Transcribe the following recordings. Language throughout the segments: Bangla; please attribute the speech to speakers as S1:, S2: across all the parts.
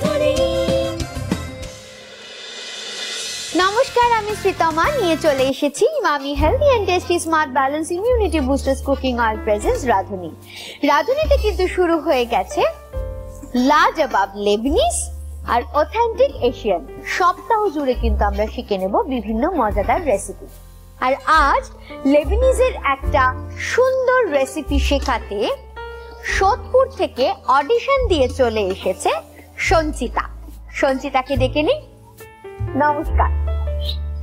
S1: রাধুনী। নমস্কার, আমি শ্রীতমা নিয়ে চলে এসেছি Emami healthy and tasty smart balance immunity boosters cooking oil presents Radhuni. রাধুনীতে কিন্তু শুরু হয়ে গেছে লাজবাব লেবনিজ আর অথেন্টিক এশিয়ান। সপ্তাহ জুড়ে কিন্তু আমরা শিখে নেব বিভিন্ন মজাদার রেসিপি। আর আজ লেবনিজের একটা সুন্দর রেসিপি শেখাতে সোদপুর থেকে অডিশন দিয়ে চলে এসেছে সঞ্চিতা। সঞ্চিতাকে ডেকে নিই। নমস্কার,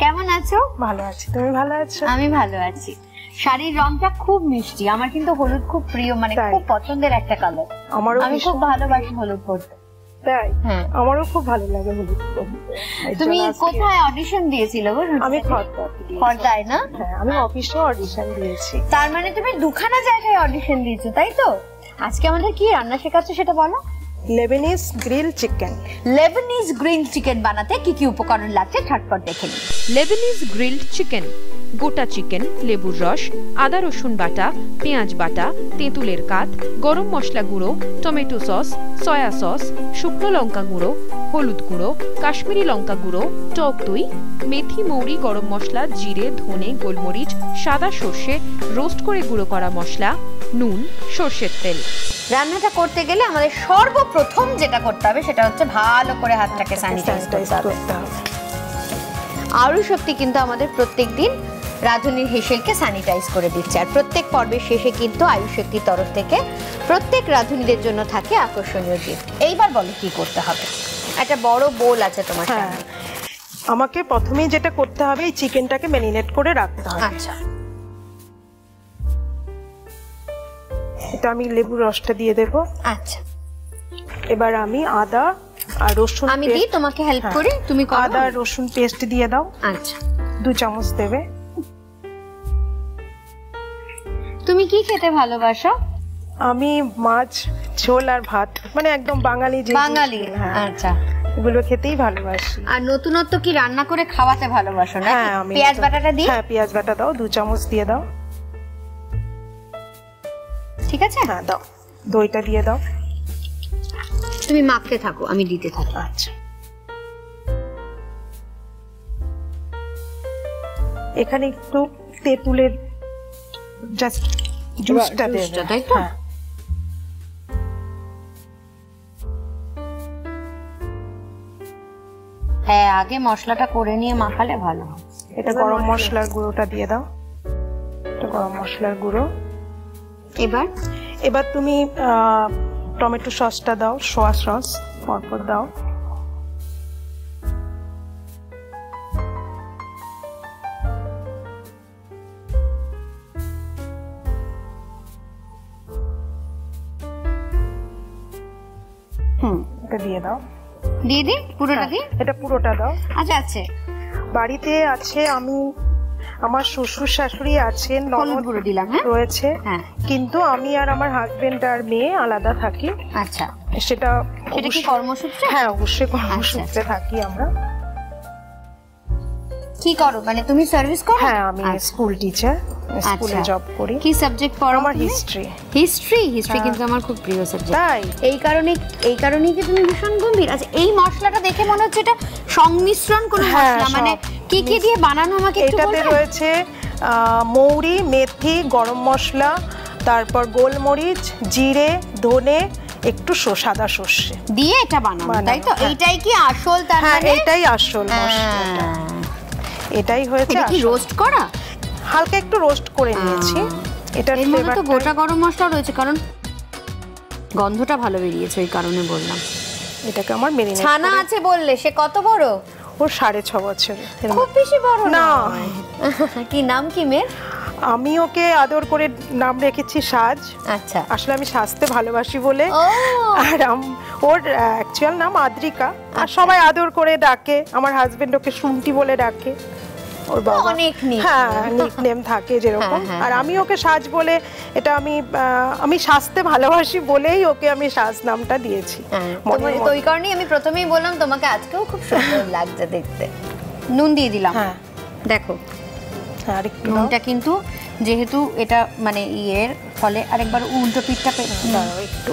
S1: কেমন আছো?
S2: ভালো আছি, তুমি ভালো আছো?
S1: আমি ভালো আছি। শাড়ির রংটা খুব মিষ্টি, আমার কিন্তু হলুদ খুব প্রিয়, মানে খুব পছন্দের একটা কালার। আমি খুব ভালোবাসি হলুদ পরতে।
S2: তাই?
S1: হ্যাঁ,
S2: আমারও খুব ভালো লাগে হলুদ পরতে।
S1: তুমি কোথায় অডিশন দিয়েছিলে গো?
S2: আমি
S1: খর্দায় না?
S2: হ্যাঁ, আমি অফিসে অডিশন দিয়েছি।
S1: তার মানে তুমি দুখানা জায়গায় অডিশন দিয়েছো, তাই তো? আজকে আমাদের কি রান্না শেখাচ্ছ সেটা বলো।
S2: Lebanese grill chicken.
S1: Lebanese grill chicken বানাতে কি কি উপকরণ লাগছে ঝটপট দেখে নিই।
S3: লেবানিজ গ্রিলড চিকেন: গোটা চিকেন, লেবুর রস, আদা রসুন বাটা, পেঁয়াজ বাটা, তেঁতুলের কাঠ, গরম মশলা গুঁড়ো, টমেটো সস, সয়া সস, শুকনো লঙ্কা গুঁড়ো, হলুদ গুঁড়ো, কাশ্মীরি লঙ্কা গুঁড়ো, টক দই, মেথি, মৌরি, গরম মশলা, জিরে, ধনে, গোলমরিচ, সাদা সর্ষে, রোস্ট করে গুঁড়ো করা মশলা, নুন, সর্ষের তেল।
S1: রান্নাটা করতে গেলে আমাদের সর্বপ্রথম যেটা করতে হবে সেটা হচ্ছে ভালো করে হাতটাকে স্যানিটাইজ করতে হবে। আরু শক্তি কিন্তু আমাদের প্রত্যেকদিন রাধুনীর হেসেলকে স্যানিটাইজ করে দিচ্ছে। আর প্রত্যেক পর্বের শেষে কিন্তু আয়ুষ শক্তির তরফ থেকে প্রত্যেক রাধুনীদের জন্য থাকে আকর্ষণীয় গিফট। এইবার বলো কি করতে হবে। একটা বড় বোল আছে তোমার সামনে।
S2: আমাকে প্রথমেই যেটা করতে হবে, এই চিকেনটাকে ম্যারিনেট করে রাখতে হবে।
S1: আচ্ছা,
S2: এটা আমি লেবুর রসটা দিয়ে দেব।
S1: আচ্ছা,
S2: এবার আমি আদা আর রসুন
S1: আমি দিই, তোমাকে হেল্প করি, তুমি করো।
S2: আদা রসুন পেস্ট দিয়ে দাও।
S1: আচ্ছা,
S2: 2 চামচ দেবে।
S1: তুমি কি খেতে ভালোবাসো?
S2: আমি মাছ, ঝোল আর ভাত, মানে একদম বাঙালি যে
S1: বাঙালি। আচ্ছা,
S2: এগুলো খেতেই ভালোবাসি।
S1: আর নতুনত্ব কি রান্না করে খাওয়াতে ভালোবাসো না?
S2: হ্যাঁ, আমি
S1: পেঁয়াজ বাটাটা দিই।
S2: হ্যাঁ, পেঁয়াজ বাটা দাও, 2 চামচ দিয়ে দাও।
S1: ঠিক আছে,
S2: হ্যাঁ দাও। দইটা দিয়ে দাও।
S1: তুমি মাখতে থাকো, আমি দিতে থাকি।
S2: আচ্ছা, এখানে একটু তেঁতুলের জাস্ট জুসটা দেবে,
S1: তাই তো? হ্যাঁ, আগে মশলাটা করে নিয়ে মাখালে ভালো হয়।
S2: এটা গরম মশলার গুঁড়োটা দিয়ে দাও। এটা গরম মশলার গুঁড়ো। এবার তুমি টমেটো সসটা দাও, সোয়া সস পরপর দাও। এটা দিয়ে দাও।
S1: দিয়ে দিই পুরোটা? দিই,
S2: এটা পুরোটা দাও।
S1: আচ্ছা, আছে
S2: বাড়িতে আছে, আমি আমার শ্বশুর শাশুড়ি আছেন,
S1: হলুদ গুঁড়ো দিলাম। হ্যাঁ,
S2: রয়েছে,
S1: হ্যাঁ,
S2: কিন্তু আমি আর আমার হাজবেন্ড আর মেয়ে আলাদা থাকি।
S1: আচ্ছা,
S2: সেটা
S1: কি কর্মসূত্রে?
S2: হ্যাঁ, অবশ্যই কর্মসূত্রে থাকি আমরা।
S1: কি করো, মানে তুমি সার্ভিস করো?
S2: হ্যাঁ, আমি স্কুল টিচার, স্কুলে জব করি।
S1: কি সাবজেক্ট পড়ো?
S2: আমার হিস্ট্রি।
S1: হিস্ট্রি কিন্তু আমার খুব প্রিয় সাবজেক্ট।
S2: তাই?
S1: এই কারণেই কি তুমি ভীষণ গম্ভীর? আচ্ছা, এই মশলাটা দেখে মনে হচ্ছে এটা সংমিশ্রণ কোনো মশলা, মানে কি কি দিয়ে বানানো আমাকে একটু বলবে?
S2: এটাতে রয়েছে মৌরি, মেথি, গরম মশলা, তারপর গোলমরিচ, জিরে, ধনে, একটু সাদা সর্ষে
S1: দিয়ে এটা বানানো, তাই তো? এইটাই কি আসল? তার মানে
S2: এটাই আসল মশলাটা। এটাই হয়েছে।
S1: এটা কি রোস্ট করা?
S2: হালকা একটু রোস্ট করে নিয়েছি। এটার
S1: ফ্লেভারটা তো গোটা গরম মশলা রয়েছে, কারণ গন্ধটা ভালো বেরিয়েছে, ওই কারণে বললাম।
S2: এটাকে আমার মেরিনেট।
S1: ছানা আছে বললে, সে কত বড়?
S2: ও 6.5 বছরের।
S1: খুব বেশি বড়
S2: না।
S1: কি নাম কি মেয়ের?
S2: আমি ওকে আদর করে নাম রেখেছি সাজ।
S1: আচ্ছা,
S2: আসলে আমি সাজতে ভালোবাসি বলে। আর ওর অ্যাকচুয়াল নাম আদ্রিকা, আর সবাই আদর করে ডাকে। আমার হাজবেন্ড ওকে সুমটি বলে ডাকে। ওর বাবা
S1: অনেক
S2: নিকনেম থাকে যেরকম। আর আমি ওকে সাজ বলে, এটা আমি সাজতে ভালোবাসি বলেই ওকে আমি সাজ নামটা দিয়েছি।
S1: তো ওই কারণেই আমি প্রথমেই বললাম তোমাকে আজকেও খুব সুন্দর লাগছে দেখতে। নুন দিয়ে দিলাম।
S2: হ্যাঁ,
S1: দেখো নুনটা কিন্তু যেহেতু এটা মানে ইয়ের ফলে, আরেকবার উল্টো পিঠটা একটু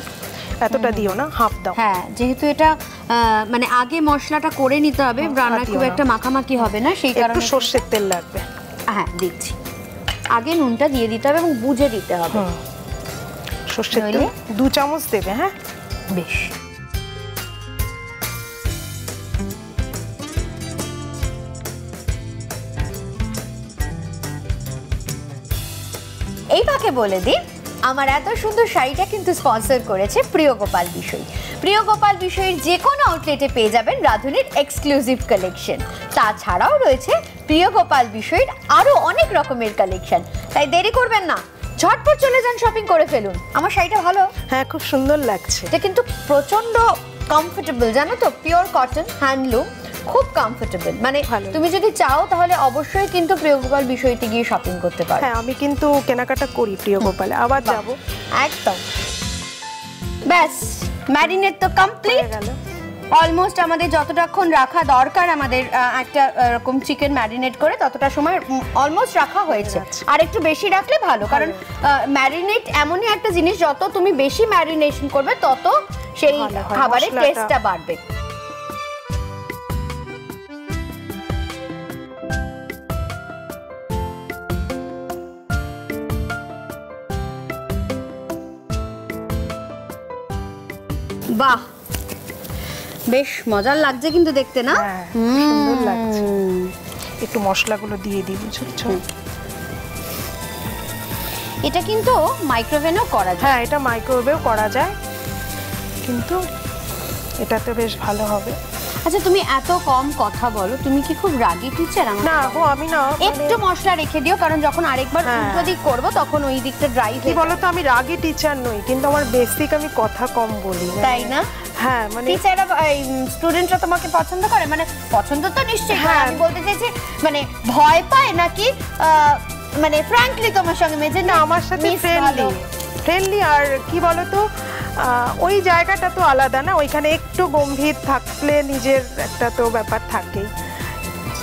S2: এতটা দিও না, হাফ দাও।
S1: হ্যাঁ, যেহেতু এটা মানে আগে মশলাটা করে নিতে হবে, রান্না খুব একটা মাখামাখি হবে না, সেই কারণে
S2: একটু সর্ষের তেল লাগবে।
S1: হ্যাঁ দিচ্ছি, আগে নুনটা দিয়ে দিতে হবে এবং বুঝে দিতে হবে।
S2: সর্ষের তেল 2 চামচ দেবে। হ্যাঁ
S1: বেশ, এই ফাঁকে বলে দিই, আমার এত সুন্দর শাড়িটা কিন্তু স্পন্সর করেছে প্রিয় গোপাল বিষয়। প্রিয় গোপাল বিষয়ের যে কোনো আউটলেটে পেয়ে যাবেন রাধুনির এক্সক্লুসিভ কালেকশন। তাছাড়াও রয়েছে প্রিয় গোপাল বিষয়ের আরো অনেক রকমের কালেকশন। তাই দেরি করবেন না, ঝটপট চলে যান, শপিং করে ফেলুন। আমার শাড়িটা ভালো?
S2: হ্যাঁ, খুব সুন্দর লাগছে।
S1: এটা কিন্তু প্রচন্ড কমফোর্টেবল, জানো তো, পিওর কটন, হ্যান্ডলুম, খুব কমফোর্টেবল। মানে তুমি যদি চাও তাহলে অবশ্যই কিন্তু প্রিয় গোপাল বিষয়টি গিয়ে শপিং করতে পারো।
S2: হ্যাঁ, আমি কিন্তু কেনাকাটা করি প্রিয় গোপালে, আবার যাব।
S1: একদম। ব্যাস, ম্যারিনেট তো কমপ্লিট
S2: গেল।
S1: অলমোস্ট আমাদের যতটাক্ষণ রাখা দরকার আমাদের একটা এরকম চিকেন ম্যারিনেট করে ততটা সময় অলমোস্ট রাখা হয়েছে। আর একটু বেশি রাখলে ভালো, কারণ ম্যারিনেট এমনই একটা জিনিস, যত তুমি বেশি ম্যারিনেশন করবে তত সেই খাবারের টেস্টটা বাড়বে। বাহ, বেশ মজার লাগছে কিন্তু দেখতে, না?
S2: সুন্দর লাগছে। একটু মশলাগুলো দিয়ে দিই, বুঝছো?
S1: এটা কিন্তু মাইক্রোওভেনেও করা যায়।
S2: হ্যাঁ, এটা মাইক্রোওয়েভেও করা যায়, কিন্তু এটাতে বেশ ভালো হবে।
S1: আচ্ছা, তুমি এত কম কথা বলো, তুমি কি খুব রাগী টিচার?
S2: না গো, আমি না,
S1: একটু মশলা রেখে দিও, কারণ যখন আরেকবার উল্টো দিক করব তখন ওই দিকটা ড্রাই হয়ে
S2: যাবে। বলো তো, আমি রাগী টিচার নই, কিন্তু আমার বেসিক আমি কথা কম বলি,
S1: তাই না?
S2: হ্যাঁ, মানে
S1: টিচাররা স্টুডেন্টরা তোমাকে পছন্দ করে? মানে পছন্দ তো নিশ্চয়ই করে, আমি বলতে চাইছি মানে ভয় পায় নাকি মানে ফ্র্যাঙ্কলি তোমার সঙ্গে মেজে?
S2: না, আমার সাথে ফ্রেন্ডলি। আর কি বলো তো, ওই জায়গাটা তো আলাদা না, ওইখানে একটু গম্ভীর থাকলে নিজের একটা তো ব্যাপার থাকেই,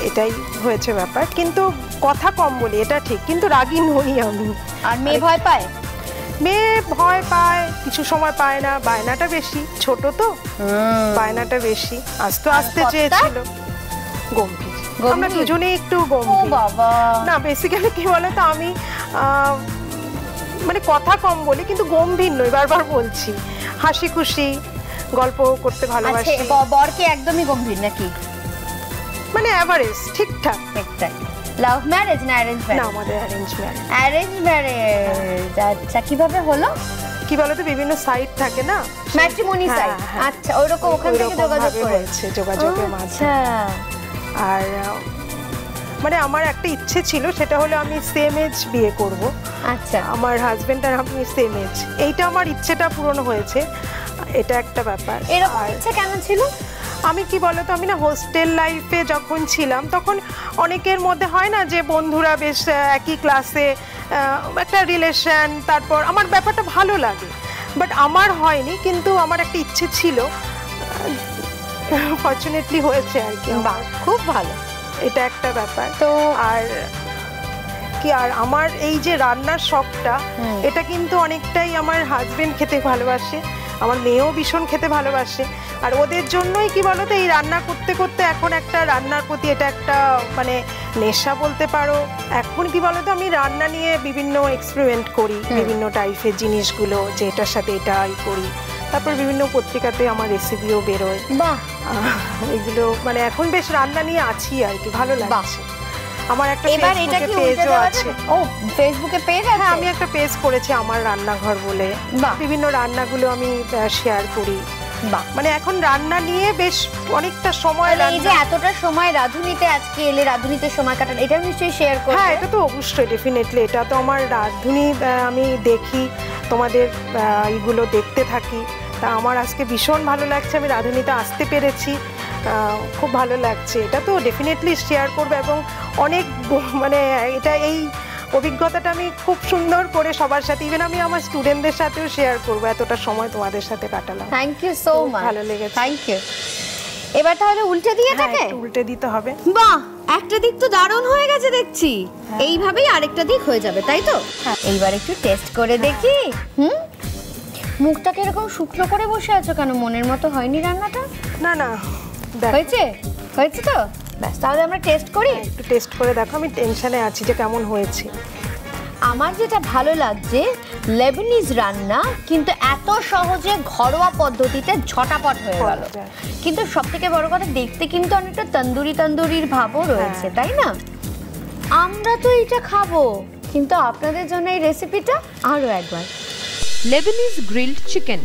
S2: এটাই হয়েছে ব্যাপার। কিন্তু কথা কম বলি, এটা ঠিক, কিন্তু রাগী নই আমি।
S1: আর মেয়ে ভয় পায়?
S2: মেয়ে ভয় পায়, কিছু সময় পায় না, বায়নাটা বেশি, ছোট তো বায়নাটা বেশি। আস্তে আস্তে চেয়েছিল, গম্ভীর। আমরা দুজনেই একটু গম্ভীর।
S1: বাবা,
S2: না, বেসিক্যালি কি বলো তো, আমি মানে কথা কম বলি, কিন্তু গম্ভীর নই, বারবার বলছি। হাসি খুশি গল্প করতে ভালোবাসি।
S1: বরকে একদমই গম্ভীর নাকি?
S2: মানে এভারেজ, ঠিকঠাক।
S1: লাভ ম্যারেজ না অ্যারেঞ্জ ম্যারেজ?
S2: না, আমাদের অ্যারেঞ্জ ম্যারেজ।
S1: অ্যারেঞ্জ ম্যারেজ, আচ্ছা। কিভাবে হলো?
S2: কি বলতো, বিভিন্ন সাইট থাকে না,
S1: ম্যাট্রিমনি সাইট। আচ্ছা, ওইরকম ওখান থেকে যোগাযোগ করেছে,
S2: যোগাযোগের মাধ্যমে। আর মানে আমার একটা ইচ্ছে ছিল, সেটা হলো আমি সেম এজ বিয়ে করব।
S1: আচ্ছা,
S2: আমার হাজবেন্ড আর আমি সেম এজ, এইটা আমার ইচ্ছেটা পূরণ হয়েছে, এটা একটা ব্যাপার।
S1: এরকম ইচ্ছে কেন ছিল?
S2: আমি কি বলতো, আমি না হোস্টেল লাইফে যখন ছিলাম তখন অনেকের মধ্যে হয় না যে বন্ধুরা বেশ একই ক্লাসে, একটা রিলেশন, তারপর আমার ব্যাপারটা ভালো লাগে, বাট আমার হয়নি। কিন্তু আমার একটা ইচ্ছে ছিল, ফরচুনেটলি হয়েছে আর কি।
S1: বাহ, খুব ভালো,
S2: এটা একটা ব্যাপার।
S1: তো
S2: আর কি, আর আমার এই যে রান্নার শখটা, এটা কিন্তু অনেকটাই আমার হাজবেন্ড খেতে ভালোবাসে, আমার মেয়েও ভীষণ খেতে ভালোবাসে। আর ওদের জন্যই কি বলতো, এই রান্না করতে করতে এখন একটা রান্নার প্রতি এটা একটা মানে নেশা বলতে পারো। এখন কি বলতো, আমি রান্না নিয়ে বিভিন্ন এক্সপেরিমেন্ট করি, বিভিন্ন টাইপের জিনিসগুলো, যে এটার সাথে এটাই করি। তারপর বিভিন্ন পত্রিকাতে আমার রেসিপিও বেরোয়।
S1: বাহ,
S2: এগুলো মানে এখন বেশ রান্না নিয়ে আছি আর কি, ভালো লাগছে। আমার একটা
S1: পেজও আছে। ও, ফেসবুকে পেজ আছে?
S2: হ্যাঁ, আমি একটা পেজ করেছি, আমার রান্নাঘর বলে। বিভিন্ন রান্নাগুলো আমি শেয়ার করি। মানে এখন রান্না নিয়ে বেশ অনেকটা সময়।
S1: এই যে এতটা সময় রাধুনিতে আজকে এলে, রাধুনিতে সময় কাটান, এটা নিশ্চয়ই শেয়ার করবে?
S2: হ্যাঁ, এটা তো অবশ্যই, ডেফিনেটলি। এটা তো আমার রাধুনি, আমি দেখি তোমাদের এইগুলো দেখতে থাকি, তা আমার আজকে ভীষণ ভালো লাগছে, আমি রাধুনিতে আসতে পেরেছি, খুব ভালো লাগছে। এটা তো ডেফিনেটলি শেয়ার করবে, এবং অনেক মানে এটা এই অভিজ্ঞতাটা আমি খুব সুন্দর করে সবার সাথে, ইভেন আমি আমার স্টুডেন্টদের সাথেও শেয়ার করবো, এতটা সময় তোমাদের সাথে কাটালাম।
S1: থ্যাংক ইউ সো মাচ,
S2: ভালো লেগেছে।
S1: Thank you. এবার তাহলে উল্টে দিয়ে থাকে?
S2: উল্টে দিতে হবে।
S1: বাহ, একটা দিক তো দারুণ হয়ে গেছে দেখছি, এইভাবেই আরেকটা দিক হয়ে যাবে, তাই তো? এইবার একটু টেস্ট করে দেখি। মুখটাকে এরকম শুকনো করে বসে আছো কেন? মনের মতো হয়নি রান্নাটা?
S2: না না, দেখ
S1: হয়েছে? হয়েছে তো? ব্যাস, তাহলে আমরা টেস্ট করি।
S2: একটু টেস্ট করে দেখো, আমি টেনশনে আছি যে কেমন হয়েছে।
S1: আমার যেটা ভালো লাগছে, লেবানিজ রান্না কিন্তু এত সহজে ঘরোয়া পদ্ধতিতে ঝটাপট হয়ে গেল। কিন্তু সবথেকে বড় কথা, দেখতে কিন্তু অনেকটা তন্দুরির ভাবও রয়েছে, তাই না? আমরা তো এটা খাবো, কিন্তু আপনাদের জন্য এই রেসিপিটা আরো একবার।
S3: লেবানিজ গ্রিলড চিকেন,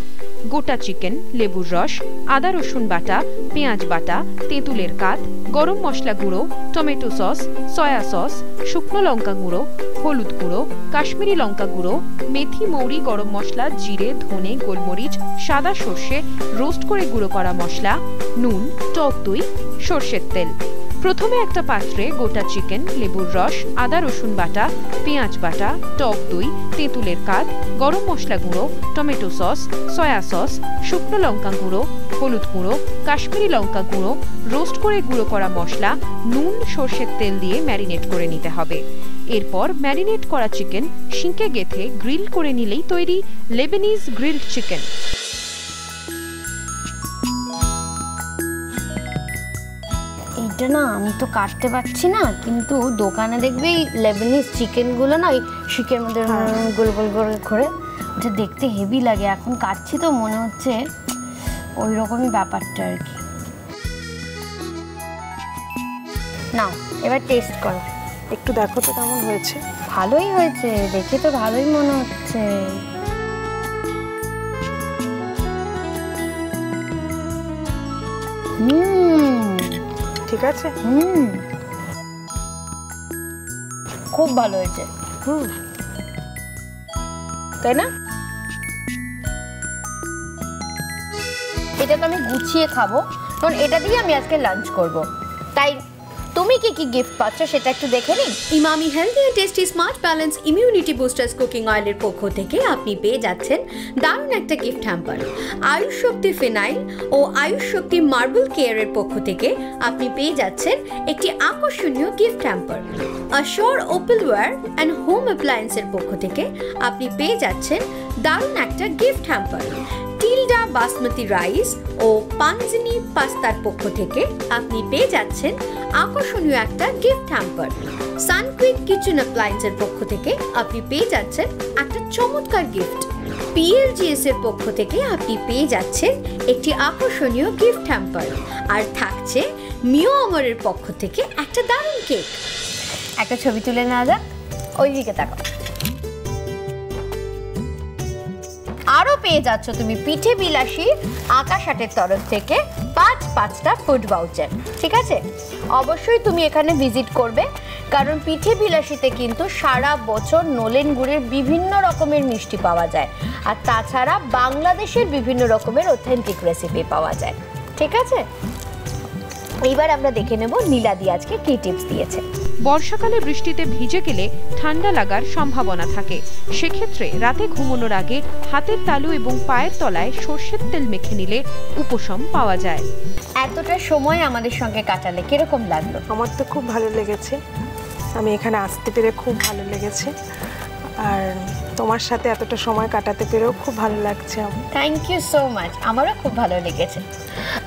S3: গোটা চিকেন, লেবুর রস, আদা রসুন বাটা, পেঁয়াজ বাটা, তেঁতুলের কাঠ, গরম মশলা গুঁড়ো, টমেটো সস, সয়া সস, শুকনো লঙ্কা গুঁড়ো, হলুদ গুঁড়ো, কাশ্মীরি লঙ্কা গুঁড়ো, মেথি, মৌরি, গরম মশলা, জিরে, ধনে, গোলমরিচ, সাদা সর্ষে, রোস্ট করে গুঁড়ো করা মশলা, নুন, টক দই, সর্ষের তেল। প্রথমে একটা পাত্রে গোটা চিকেন, লেবুর রস, আদা রসুন বাটা, পেঁয়াজ বাটা, টক দই, তেঁতুলের কাঠ, গরম মশলা গুঁড়ো, টমেটো সস, সয়া সস, শুকনো লঙ্কা গুঁড়ো, হলুদ গুঁড়ো, কাশ্মীরি লঙ্কা গুঁড়ো, রোস্ট করে গুঁড়ো করা মশলা, নুন, সর্ষের তেল দিয়ে ম্যারিনেট করে নিতে হবে। এরপর ম্যারিনেট করা চিকেন শিকে গেঁথে গ্রিল করে নিলেই তৈরি লেবানিজ গ্রিলড চিকেন।
S1: এইটা না আমি তো কাটতে পারছি না, কিন্তু দোকানে দেখবে এই লেবানিজ চিকেনগুলো না ওই শিকের মধ্যে গোল গোল করে করে, ওটা দেখতে হেভি লাগে। এখন কাটছি তো মনে হচ্ছে ওই রকমই ব্যাপারটা আর কি। নাও এবার টেস্ট করো,
S2: একটু দেখো তো কেমন হয়েছে।
S1: ভালোই হয়েছে, দেখে তো ভালোই মনে হচ্ছে।
S2: ঠিক আছে,
S1: খুব ভালো হয়েছে, তাই না? এটা তো আমি গুছিয়ে খাবো, কারণ এটা দিয়ে আমি আজকে লাঞ্চ করব। তাই তুমি কি কি গিফট পাচ্ছ সেটা একটু দেখে নিন। Emami healthy and tasty smart balance immunity boosters cooking অয়েলের পক্ষ থেকে আপনি পেয়ে যাচ্ছেন দারুণ একটা gift hamper. Ayush Shakti phenyl ও আয়ুষ শক্তি মার্বেল কেয়ারের পক্ষ থেকে আপনি পেয়ে যাচ্ছেন একটি আকর্ষণীয় গিফট হ্যাম্পার। অ্যাশোর ওপেলওয়্যার অ্যান্ড হোম অ্যাপ্লায়েন্সের পক্ষ থেকে আপনি পেয়ে যাচ্ছেন দারুণ একটা gift hamper. Tilda basmati rice ও পাঞ্জিনি পাস্তার পক্ষ থেকে আপনি পেয়ে যাচ্ছেন আকর্ষণীয় একটা গিফট হ্যাম্পার। সানকুইক কিচেন অ্যাপ্লায়েন্সের পক্ষ থেকে আপনি পেয়ে যাচ্ছেন একটা চমৎকার গিফট। PLGS এর পক্ষ থেকে আপনি পেয়ে যাচ্ছেন একটি আকর্ষণীয় গিফট হ্যাম্পার, আর থাকছে মিও আমরের পক্ষ থেকে একটা দারুণ কেক। একটা ছবি তুলে নেওয়া যাক, ওইদিকে তাকাও। আরো পেয়ে যাচ্ছ তুমি পিঠে বিলাসী আকাশ আটের তরফ থেকে 5টা ফুড ভাউচার। ঠিক আছে, অবশ্যই তুমি এখানে ভিজিট করবে, কারণ পিঠে বিলাসীতে কিন্তু সারা বছর নলেন গুড়ের বিভিন্ন রকমের মিষ্টি পাওয়া যায়, আর তাছাড়া বাংলাদেশের বিভিন্ন রকমের অথেন্টিক রেসিপি পাওয়া যায়। ঠিক আছে, এইবার আমরা দেখে নেব নীলাদি আজকে কি টিপস দিয়েছে।
S3: বর্ষাকালে বৃষ্টিতে ভিজে গেলে ঠান্ডা লাগার সম্ভাবনা থাকে, সেক্ষেত্রে রাতে ঘুমানোর আগে হাতের তালু এবং পায়ের তলায় সর্ষের তেল মেখে নিলে উপশম পাওয়া যায়।
S1: এতটা সময় আমাদের সঙ্গে কাটালে কিরকম লাগলো?
S2: আমার তো খুব ভালো লেগেছে, আমি এখানে আসতে পেরে খুব ভালো লেগেছে, আর তোমার সাথে এতটা সময় কাটাতে পেরেও খুব ভালো লাগছে আমার।
S1: থ্যাংক ইউ সো মাচ, আমারও খুব ভালো লেগেছে।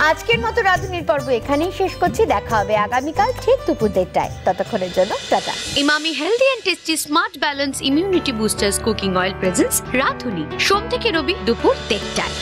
S1: আজকের মতো রাঁধুনির পর্ব এখানেই শেষ করছি, দেখা হবে আগামীকাল ঠিক দুপুর 1টায়। ততক্ষণের জন্য tata. Emami healthy and tasty smart balance immunity boosters cooking oil presents Radhuni, সোম থেকে রবি দুপুর 1টায়।